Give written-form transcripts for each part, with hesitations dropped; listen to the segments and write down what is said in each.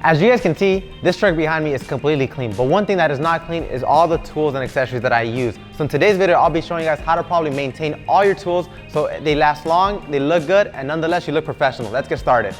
As you guys can see, this truck behind me is completely clean, but one thing that is not clean is all the tools and accessories that I use. So in today's video, I'll be showing you guys how to probably maintain all your tools so they last long, they look good, and nonetheless, you look professional. Let's get started.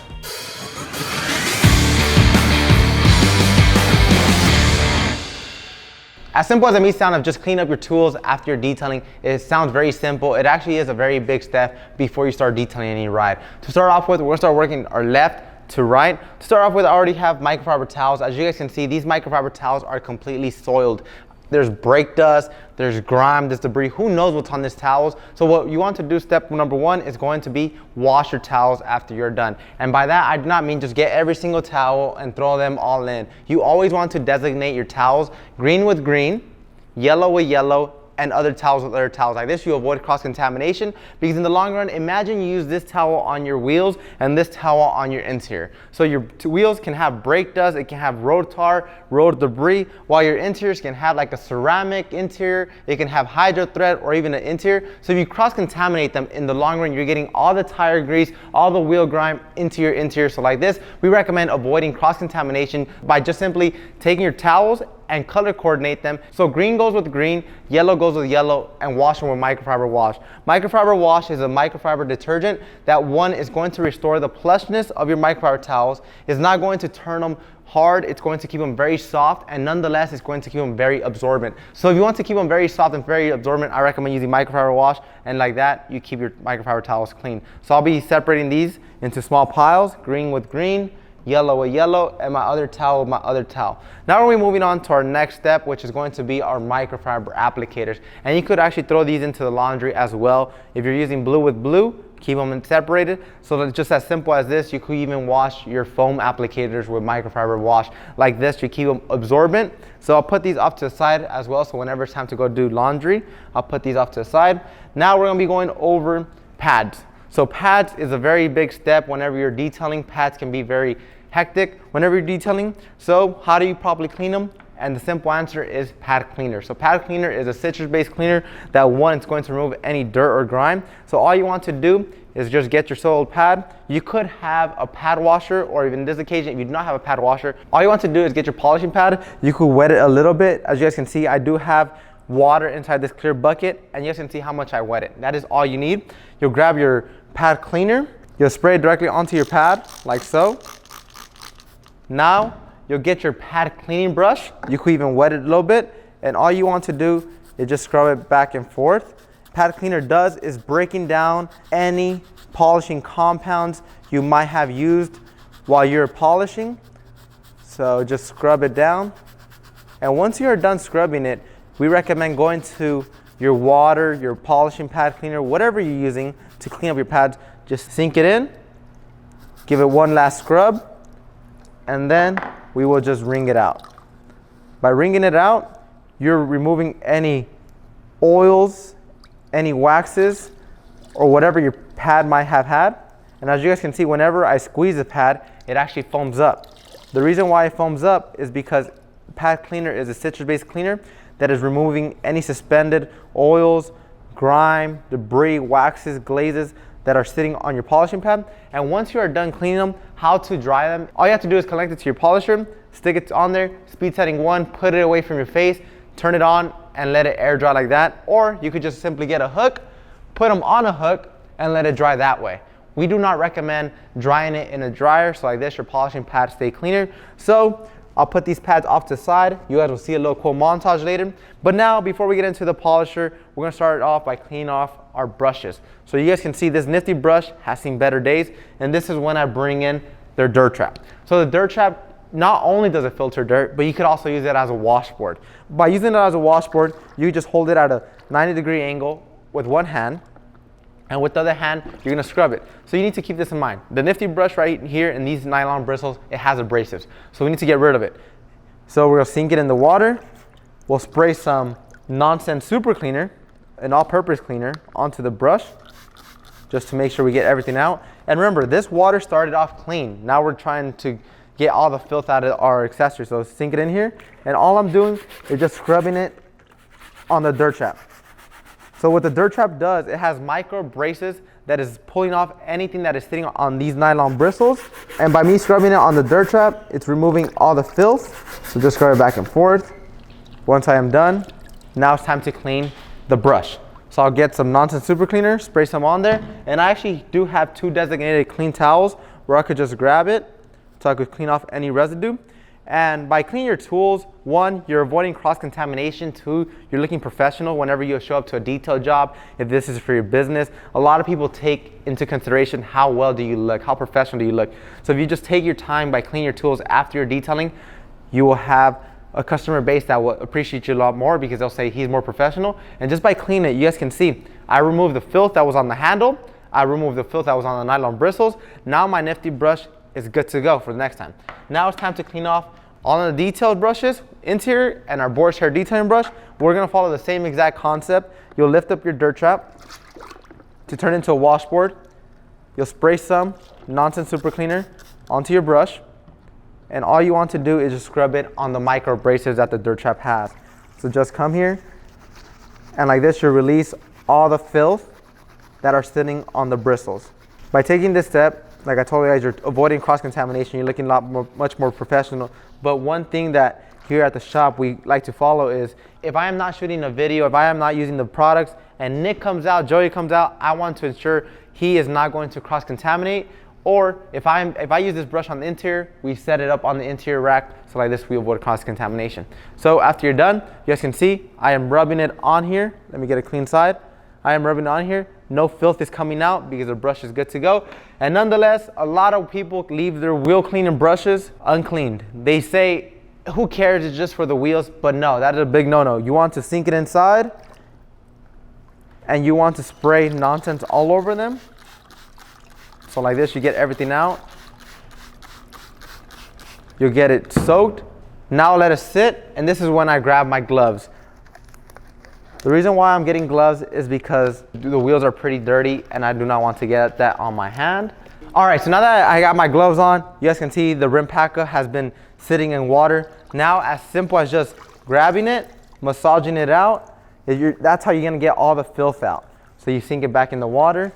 As simple as it may sound of just clean up your tools after you're detailing, it sounds very simple. It actually is a very big step before you start detailing any ride. To start off with, we're gonna start working our left to right. To start off with, I already have microfiber towels. As you guys can see, these microfiber towels are completely soiled. There's brake dust, there's grime, there's debris, who knows what's on these towels. So what you want to do, step number one, is going to be wash your towels after you're done. And by that, I do not mean just get every single towel and throw them all in. You always want to designate your towels green with green, yellow with yellow, and other towels with other towels. Like this, you avoid cross-contamination, because in the long run, imagine you use this towel on your wheels and this towel on your interior. So your wheels can have brake dust, it can have road tar, road debris, while your interiors can have like a ceramic interior, it can have hydro thread or even an interior. So if you cross-contaminate them, in the long run, you're getting all the tire grease, all the wheel grime into your interior. So like this, we recommend avoiding cross-contamination by just simply taking your towels and color coordinate them. So green goes with green, yellow goes with yellow, and wash them with Microfiber Wash. Microfiber Wash is a microfiber detergent that one is going to restore the plushness of your microfiber towels. It's not going to turn them hard, it's going to keep them very soft, and nonetheless, it's going to keep them very absorbent. So if you want to keep them very soft and very absorbent, I recommend using Microfiber Wash, and like that, you keep your microfiber towels clean. So I'll be separating these into small piles, green with green, yellow with yellow, and my other towel with my other towel. Now we're moving on to our next step, which is going to be our microfiber applicators. And you could actually throw these into the laundry as well. If you're using blue with blue, keep them separated. So it's just as simple as this. You could even wash your foam applicators with Microfiber Wash. Like this, you keep them absorbent. So I'll put these off to the side as well. So whenever it's time to go do laundry, I'll put these off to the side. Now we're gonna be going over pads. So pads is a very big step whenever you're detailing. Pads can be very hectic whenever you're detailing. So how do you properly clean them? And the simple answer is pad cleaner. So pad cleaner is a citrus-based cleaner that one, it's going to remove any dirt or grime. So all you want to do is just get your soiled pad. You could have a pad washer, or even in this occasion, if you do not have a pad washer, all you want to do is get your polishing pad. You could wet it a little bit. As you guys can see, I do have water inside this clear bucket, and you guys can see how much I wet it. That is all you need. You'll grab your pad cleaner. You'll spray it directly onto your pad, like so. Now, you'll get your pad cleaning brush. You could even wet it a little bit, and all you want to do is just scrub it back and forth. Pad cleaner does is breaking down any polishing compounds you might have used while you're polishing. So just scrub it down. And once you are done scrubbing it, we recommend going to your water, your polishing pad cleaner, whatever you're using to clean up your pads. Just sink it in, give it one last scrub, and then we will just wring it out. By wringing it out, you're removing any oils, any waxes, or whatever your pad might have had. And as you guys can see, whenever I squeeze the pad, it actually foams up. The reason why it foams up is because pad cleaner is a citrus-based cleaner that is removing any suspended oils, grime, debris, waxes, glazes that are sitting on your polishing pad. And once you are done cleaning them, how to dry them, all you have to do is connect it to your polisher, stick it on there, speed setting 1, put it away from your face, turn it on, and let it air dry like that. Or you could just simply get a hook, put them on a hook, and let it dry that way. We do not recommend drying it in a dryer, so like this, your polishing pads stay cleaner. So I'll put these pads off to the side. You guys will see a little cool montage later. But now, before we get into the polisher, we're gonna start off by cleaning off our brushes. So you guys can see this nifty brush has seen better days, and this is when I bring in their dirt trap. So the dirt trap, not only does it filter dirt, but you could also use it as a washboard. By using it as a washboard, you just hold it at a 90-degree angle with one hand, and with the other hand, you're gonna scrub it. So you need to keep this in mind. The nifty brush right here and these nylon bristles, it has abrasives. So we need to get rid of it. So we're gonna sink it in the water. We'll spray some Nonsense Super Cleaner, an all-purpose cleaner, onto the brush, just to make sure we get everything out. And remember, this water started off clean. Now we're trying to get all the filth out of our accessories. So sink it in here, and all I'm doing is just scrubbing it on the dirt trap. So what the dirt trap does, it has micro braces that is pulling off anything that is sitting on these nylon bristles. And by me scrubbing it on the dirt trap, it's removing all the filth. So just scrub it back and forth. Once I am done, now it's time to clean the brush. So I'll get some nonsense super cleaner, spray some on there. And I actually do have 2 designated clean towels where I could just grab it so I could clean off any residue. And by cleaning your tools, 1, you're avoiding cross-contamination. 2, you're looking professional whenever you show up to a detail job. If this is for your business, a lot of people take into consideration how well do you look, how professional do you look. So if you just take your time by cleaning your tools after your detailing, you will have a customer base that will appreciate you a lot more because they'll say he's more professional. And just by cleaning it, you guys can see, I removed the filth that was on the handle. I removed the filth that was on the nylon bristles. Now my nifty brush is good to go for the next time. Now it's time to clean off all of the detailed brushes, interior, and our board hair detailing brush. We're gonna follow the same exact concept. You'll lift up your dirt trap to turn into a washboard. You'll spray some nonsense super cleaner onto your brush. And all you want to do is just scrub it on the micro abrasives that the dirt trap has. So just come here, and like this, you'll release all the filth that are sitting on the bristles. By taking this step, like I told you guys, you're avoiding cross-contamination. You're looking much more professional. But one thing that here at the shop we like to follow is, if I am not shooting a video, if I am not using the products, and Nick comes out, Joey comes out, I want to ensure he is not going to cross-contaminate. Or if I use this brush on the interior, we set it up on the interior rack, so like this we avoid cross-contamination. So after you're done, you guys can see I am rubbing it on here. Let me get a clean side. I am rubbing it on here. No filth is coming out because the brush is good to go. And nonetheless, a lot of people leave their wheel cleaning brushes uncleaned. They say, who cares, it's just for the wheels. But no, that is a big no-no. You want to sink it inside, and you want to spray nonsense all over them. So like this, you get everything out. You'll get it soaked. Now let it sit, and this is when I grab my gloves. The reason why I'm getting gloves is because the wheels are pretty dirty and I do not want to get that on my hand. All right, so now that I got my gloves on, you guys can see the rim packer has been sitting in water. Now, as simple as just grabbing it, massaging it out, that's how you're gonna get all the filth out. So you sink it back in the water.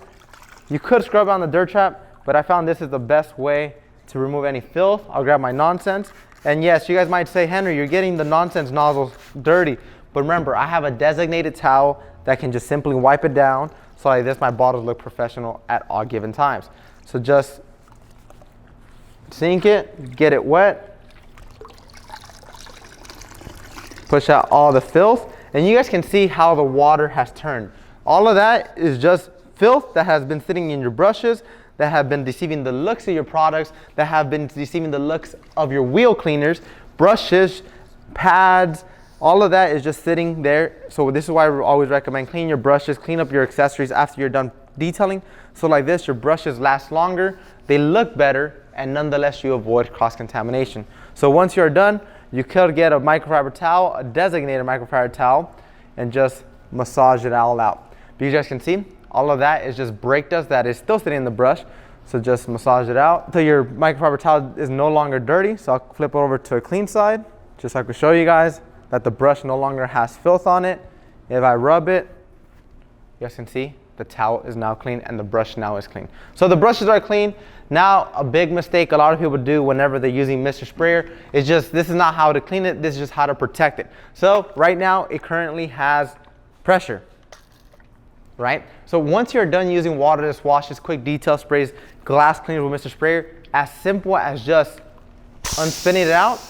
You could scrub it on the dirt trap, but I found this is the best way to remove any filth. I'll grab my nonsense. And yes, you guys might say, Henry, you're getting the nonsense nozzles dirty. But remember, I have a designated towel that can just simply wipe it down. So like this, my bottles look professional at all given times. So just sink it, get it wet, push out all the filth, and you guys can see how the water has turned. All of that is just filth that has been sitting in your brushes, that have been deceiving the looks of your products, that have been deceiving the looks of your wheel cleaners, brushes, pads. All of that is just sitting there. So this is why we always recommend clean your brushes, clean up your accessories after you're done detailing. So like this, your brushes last longer, they look better, and nonetheless you avoid cross-contamination. So once you're done, you could get a microfiber towel, a designated microfiber towel, and just massage it all out. But you guys can see, all of that is just brake dust that is still sitting in the brush. So just massage it out until your microfiber towel is no longer dirty. So I'll flip it over to a clean side, just so I can show you guys that the brush no longer has filth on it. If I rub it, you guys can see the towel is now clean and the brush now is clean. So the brushes are clean. Now, a big mistake a lot of people do whenever they're using Mr. Sprayer is just, this is not how to clean it, this is just how to protect it. So right now, it currently has pressure, right? So once you're done using waterless washes, quick detail sprays, glass cleaners with Mr. Sprayer, as simple as just unspinning it out,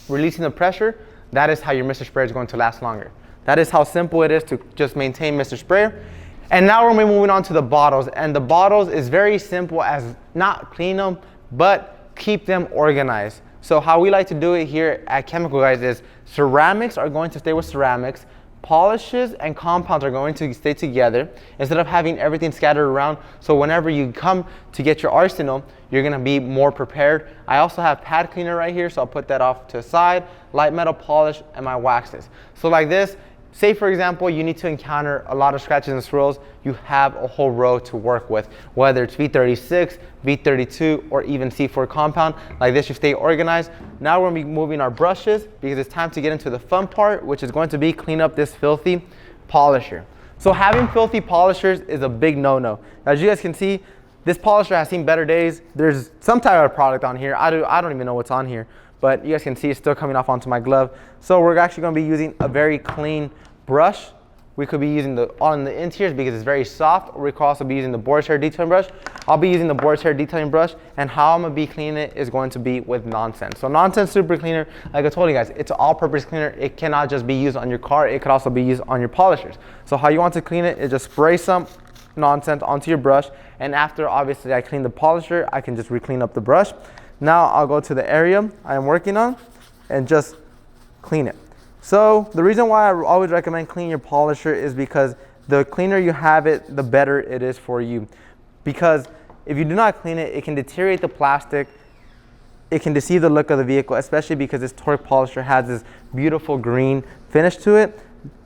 releasing the pressure, that is how your Mr. Sprayer is going to last longer. That is how simple it is to just maintain Mr. Sprayer. And now we're moving on to the bottles. And the bottles is very simple as not clean them, but keep them organized. So how we like to do it here at Chemical Guys is ceramics are going to stay with ceramics, polishes and compounds are going to stay together instead of having everything scattered around. So whenever you come to get your arsenal, you're gonna be more prepared. I also have pad cleaner right here, so I'll put that off to the side, light metal polish, and my waxes. So like this, say for example, you need to encounter a lot of scratches and swirls, you have a whole row to work with, whether it's V36, V32, or even C4 compound. Like this, you stay organized. Now we're gonna be moving our brushes because it's time to get into the fun part, which is going to be clean up this filthy polisher. So having filthy polishers is a big no-no. As you guys can see, this polisher has seen better days. There's some type of product on here. I don't even know what's on here, but you guys can see it's still coming off onto my glove. So we're actually going to be using a very clean brush. We could be using on the interiors because it's very soft, or we could also be using the boar's hair detailing brush. I'll be using the boar's hair detailing brush, and how I'm going to be cleaning it is going to be with Nonsense. So Nonsense Super Cleaner, like I told you guys, it's an all-purpose cleaner. It cannot just be used on your car. It could also be used on your polishers. So how you want to clean it is just spray some Nonsense onto your brush, and after obviously I clean the polisher, I can just re-clean up the brush. Now I'll go to the area I am working on and just clean it. So the reason why I always recommend cleaning your polisher is because the cleaner you have it, the better it is for you. Because if you do not clean it, it can deteriorate the plastic. It can deceive the look of the vehicle, especially because this torque polisher has this beautiful green finish to it.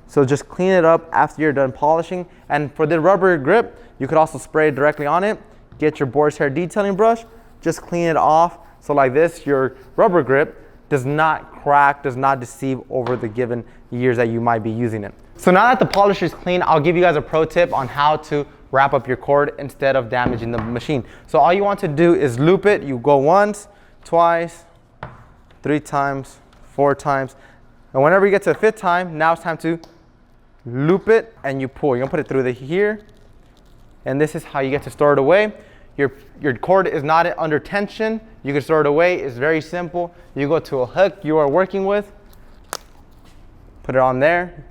So just clean it up after you're done polishing. And for the rubber grip, you could also spray it directly on it. Get your boar's hair detailing brush, just clean it off. So like this, your rubber grip does not crack, does not deceive over the given years that you might be using it. So now that the polisher is clean, I'll give you guys a pro tip on how to wrap up your cord instead of damaging the machine. So all you want to do is loop it. You go once, twice, 3 times, 4 times. And whenever you get to the 5th time, now it's time to loop it and you pull. You're gonna put it through here. And this is how you get to store it away. Your cord is not under tension. You can store it away. It's very simple. You go to a hook you are working with, put it on there,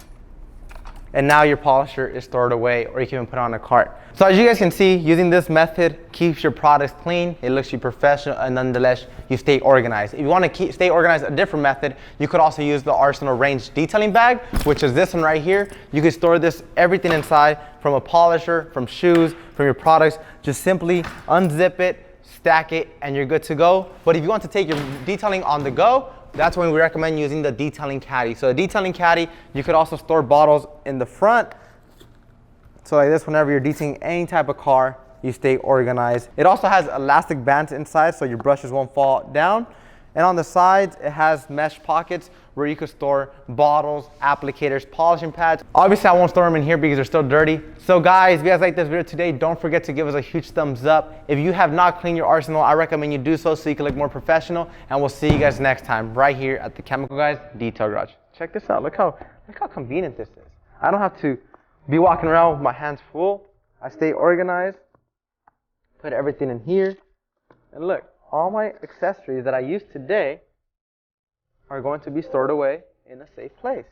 and now your polisher is stored away, or you can even put it on a cart. So as you guys can see, using this method keeps your products clean, it looks you professional, and nonetheless, you stay organized. If you want to stay organized a different method, you could also use the Arsenal Range detailing bag, which is this one right here. You can store everything inside, from a polisher, from shoes, from your products. Just simply unzip it, stack it, and you're good to go. But if you want to take your detailing on the go, that's when we recommend using the detailing caddy. So a detailing caddy, you could also store bottles in the front. So like this, whenever you're detailing any type of car, you stay organized. It also has elastic bands inside so your brushes won't fall down. And on the sides, it has mesh pockets where you could store bottles, applicators, polishing pads. Obviously, I won't store them in here because they're still dirty. So guys, if you guys like this video today, don't forget to give us a huge thumbs up. If you have not cleaned your arsenal, I recommend you do so you can look more professional. And we'll see you guys next time right here at the Chemical Guys Detail Garage. Check this out. Look how convenient this is. I don't have to be walking around with my hands full. I stay organized, put everything in here, and look. All my accessories that I used today are going to be stored away in a safe place.